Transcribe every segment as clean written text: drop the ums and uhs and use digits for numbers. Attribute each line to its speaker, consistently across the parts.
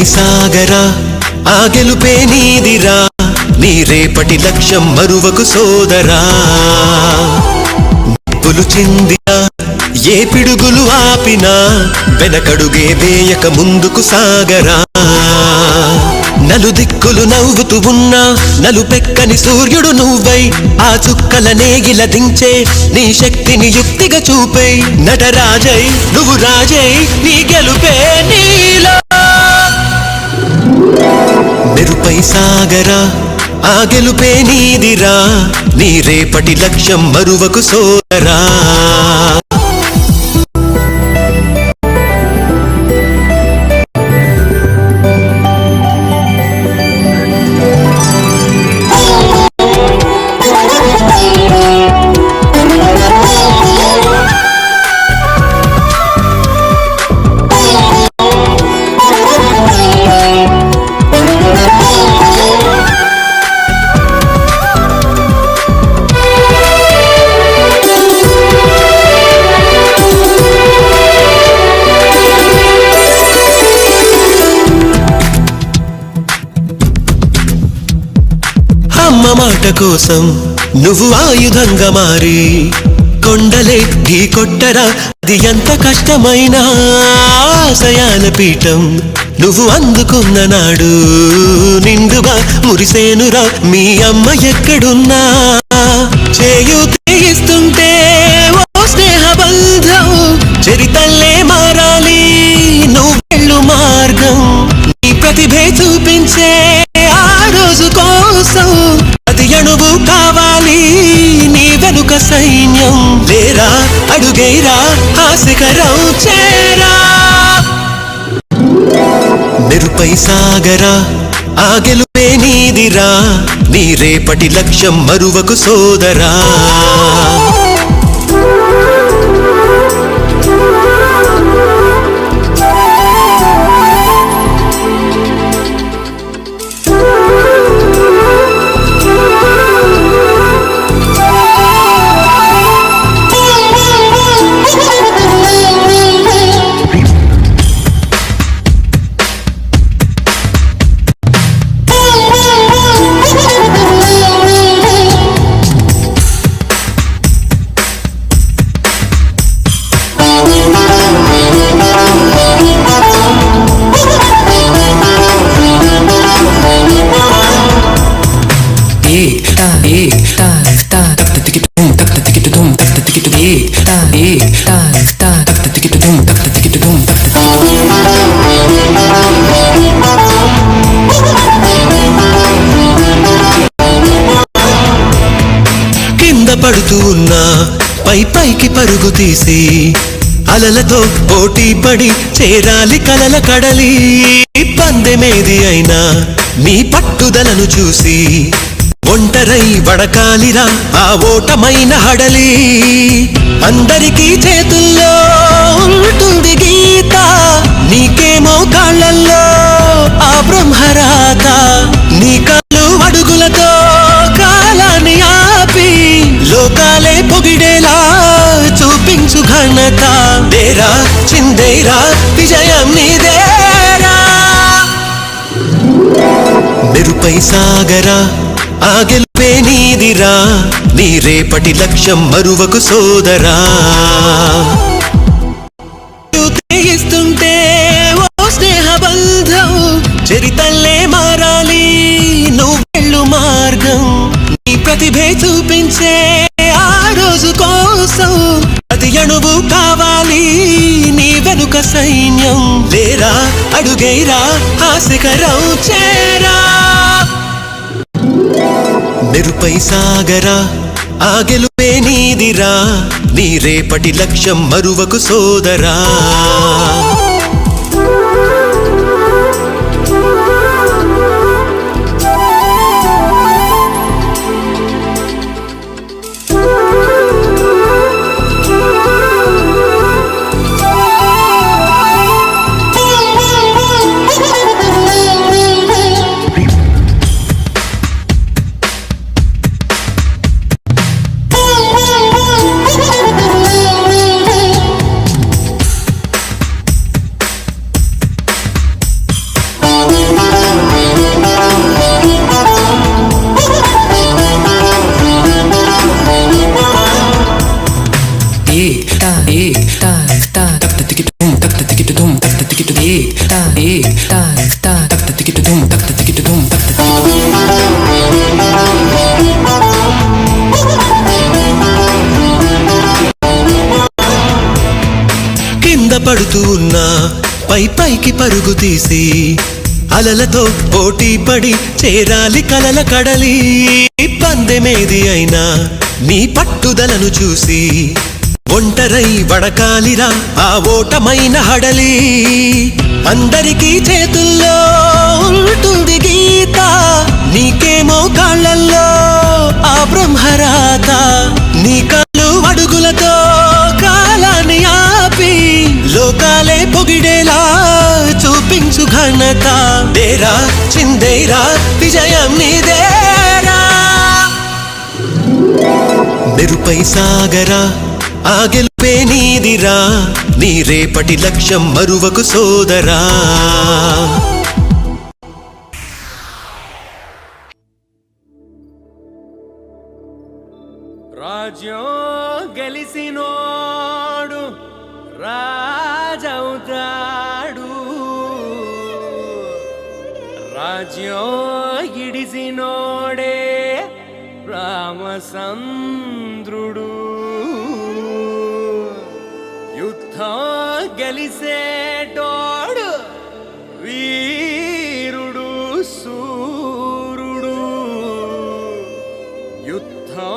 Speaker 1: సాగరా ఆ గెలుపే నీదిరా నీ రేపటి లక్ష్యం మరువకు సోదరా నిప్పులు చిందినా ఏ పిడుగులు ఆపినా వెనకడుగే వేయక ముందుకు సాగరా నలుదిక్కులు నవ్వుతూ ఉన్నా నలుపెక్కని సూర్యుడు నువ్వై ఆ చుక్కల నేగిల దించే నీ శక్తిని యుక్తిగా చూపై నటరాజై నువ్వు రాజై నీ గెలుపే నీలో మెరుపై సాగరా ఆ గెలుపే నీదిరా నీ రేపటి లక్ష్యం మరువకు సోదరా అమ్మ మాట కోసం నువ్వు ఆయుధంగా మారి కొండలే ఢీ కొట్టరా అది ఎంత కష్టమైనా ఆశయాల పీఠం నువ్వు అందుకున్న నాడు నిండుగా మురిసేనురా మీ అమ్మ ఎక్కడున్నా చేయూతేయిస్తుంటే ఓ స్నేహ బంధం చరితల్లే మారాలి నువ్వెళ్ళు మార్గం నీ ప్రతిభే చూపించే ఆ రోజు కోసం అది అణువు కావాలి నీ వెనుక సైన్యం లేరా అడుగేరా ఆ శిఖరం చేరా మెరుపై సాగరా ఆ గెలుపే నీదిరా నీ రేపటి లక్ష్యం మరువకు సోదరా కింద పడుతూ ఉన్నా పైకి పరుగు తీసి అలలతో పోటీ పడి చేరాలి కలల కడలి పందెమేది అయినా నీ పట్టుదలను చూసి ఒంటరై వడకాలిరా ఆ ఓటమైన హడలి అందరికీ చేతుల్లో ఉంటుంది గీత నీకేమో కాళ్ళల్లో ఆ బ్రహ్మరాత నీ కాళ్ళు అడుగులతో కాలాన్ని ఆపి లోకాలే పొగిడేలా చూపించు ఘనత దేరా చిందేరా విజయం నీదేరా మెరుపై సాగరా ఆ గెలుపే నీదిరా నీ రేపటి లక్ష్యం మరువకు సోదరా ఇస్తుంటే ఓ స్నేహ బంధం చరితల్లే మారాలి నువ్వెళ్ళు మార్గం నీ ప్రతిభే చూపించే ఆ రోజు కోసం అది అణువు కావాలి నీ వెనుక సైన్యం లేరా అడుగేరా ఆ శిఖరం చేరా మెరుపై సాగరా ఆ గెలుపే నీదిరా నీ రేపటి లక్ష్యం మరువకు సోదరా పడుతూ ఉన్నా పైకి పరుగు తీసి అలలతో పోటీ పడి చేరాలి కలల కడలి. పందెమేది అయినా నీ పట్టుదలను చూసి ఒంటరై వడకాలిరా ఆ ఓటమైన హడలి. అందరికీ చేతుల్లో ఉంటుంది గీత, నీకేమో కాళ్ళల్లో ఆ బ్రహ్మరాత. నీ కాళ్ళు అడుగులతో కాలాన్ని ఆపి లోకాలే పొగిడేలా చూపించు ఘనత. దేరా చిందేరా విజయం నీదేరా. మెరుపై సాగరా ఆ గెలుపే నీదిరా, నీ రేపటి లక్ష్యం మరువకు సోదరా.
Speaker 2: రాజ్యం గెలిసినోడు రాజవుతాడు, రాజ్యం ఇడిసినోడే రామచంద్రుడు. యుద్ధం గెలిసేటోడు వీరుడు సూరుడు, యుద్ధం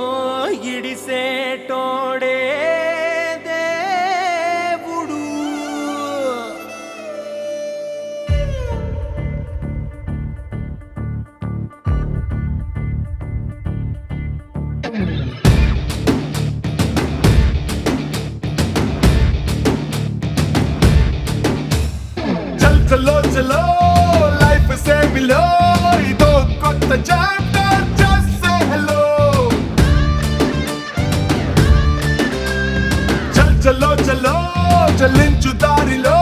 Speaker 2: ఇడిసేటోడే దేవుడు.
Speaker 3: చలో చలో లైఫ్ సే మిలో, ఇదో కొత్త చాప్టర్, జస్ట్ సే హలో. చలో చలో చలించు దారిలో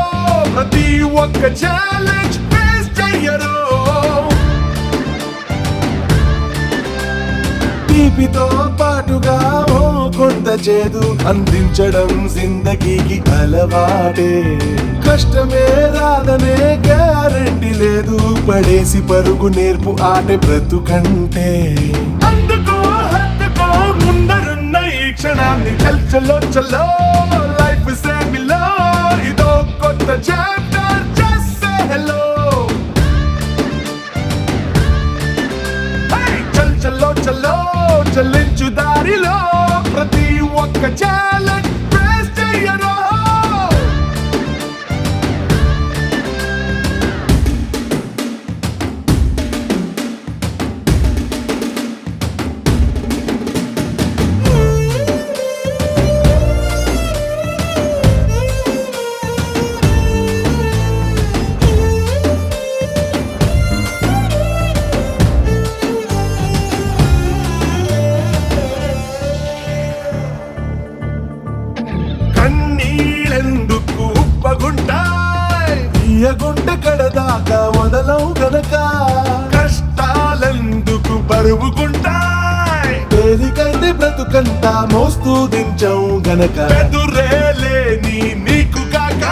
Speaker 3: ప్రతి ఒక్క ఛాలెంజ్ ఫేస్ చెయ్యరు. తీపితో పాటుగా ఓ కొంత చేదు అందించడం జిందగీకి అలవాటే. కష్టమే రాదనే గ్యారెంటీ లేదు, పడేసి పరుగు నేర్పు ఆటే బ్రతుకంటే. అందుకో హత్తుకో ముందరున్న ఈ క్షణాన్ని. చలో చలో లైఫ్ సే మిలో, ఇదో కొత్త చాప్టర్, జస్ట్ సే హలో. చలో చలో చలించు దారిలో ప్రతి ఒక్క ఛాలెంజ్ ఫేస్ చెయ్యరు. కన్నీళ్ళెందుకు ఉప్పగుంటాయ్, తీయగుంట కడదాకా వదలవు గనక. కష్టాలెందుకు బరువుకుంటాయ్, తేలికైతే బ్రతుకంతా మోస్తూ దించవు గనక. ఎదురేలేని నీకు కాక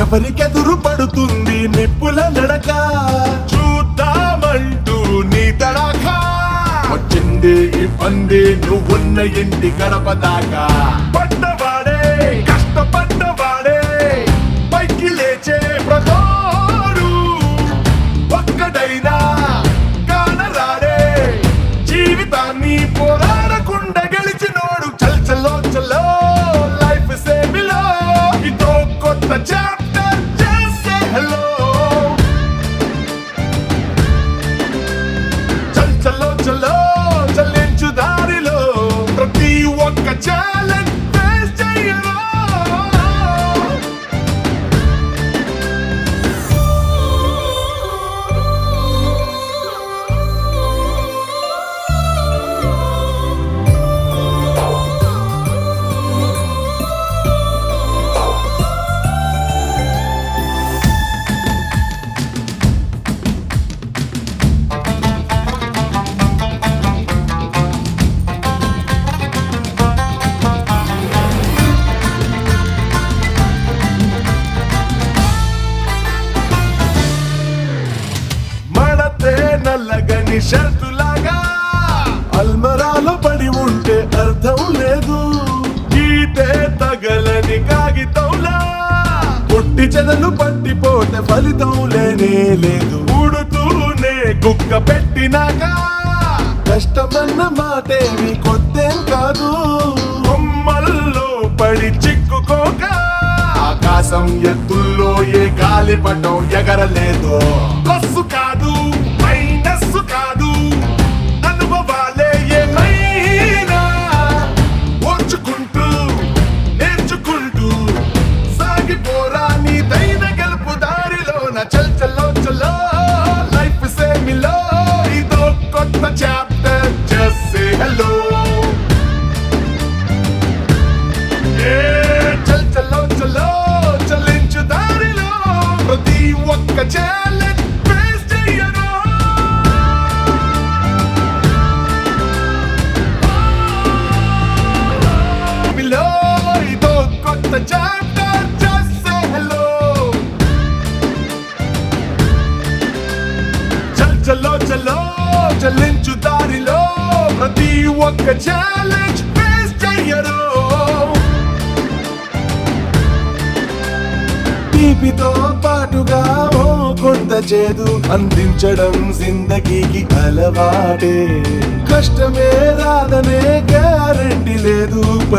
Speaker 3: ఎవరికెదురు పడుతుంది నిప్పుల నడక. చూద్దామంటూ నీ తడాకా వచ్చింది ఈ పంది నువ్వున్న ఇంటి గడప దాకా. పడ్డవాడే కష్టపడ్డవాడే పైకి లేచే ప్రతోడు, ఒక్కడైనా కానరాడే జీవితాన్ని పోరాడకుండా గెలిచినోడు. చలో చలో లైఫ్ సే మిలో, ఇదో కొత్త చాప్టర్, జస్ట్ సే హలో. చలో చలో చలించు దారిలో ప్రతి ఒక్క ఛాలెంజ్ ఫేస్ చెయ్యరు. నల్లగని షర్టులాగా అల్మరాలో పడి ఉంటే అర్థం లేదు. గీతే తగలని కాగితంలా చెదలు పట్టిపోతే ఫలితం లేనే లేదు. ఊడుతూనే కుక్క పెట్టినాక కష్టమన్న మాటేమి కొత్తేం కాదు. కొమ్మల్లో పడి చిక్కుకోక ఆకాశం ఎత్తుల్లో ఏ గాలిపటం ఎగరలేదు. ప్లస్ కాదు మైనస్ కాదు, అనుభవాలే ఏమైనా ఓర్చుకుంటూ నేర్చుకుంటూ సాగిపోరా నీదైన గెలుపు దారిలోన. చల్ చల్లో చల్లో లైఫ్ సేమిలో ఇదో కొత్త చాప్టర్, జస్ట్ సే హలో. చల్ చల్లో చల్లో చలించు దారిలో ప్రతి ఒక్క ఛాలెంజ్ ఫేస్ చెయ్యను. మిలో ఇదో కొత్త చాప్టర్, జస్ట్ సే హలో. చల్ చల్లో చల్లో చలించు దారిలో ప్రతి ఒక్క ఛాలెంజ్ ఫేస్ చెయ్యరు. తీపితో పాటుగా ఓ కొంత చేదు అందించడం జిందగీకి అలవాటే. కష్టమే రాదనే గ్యారెంటీ లేదు.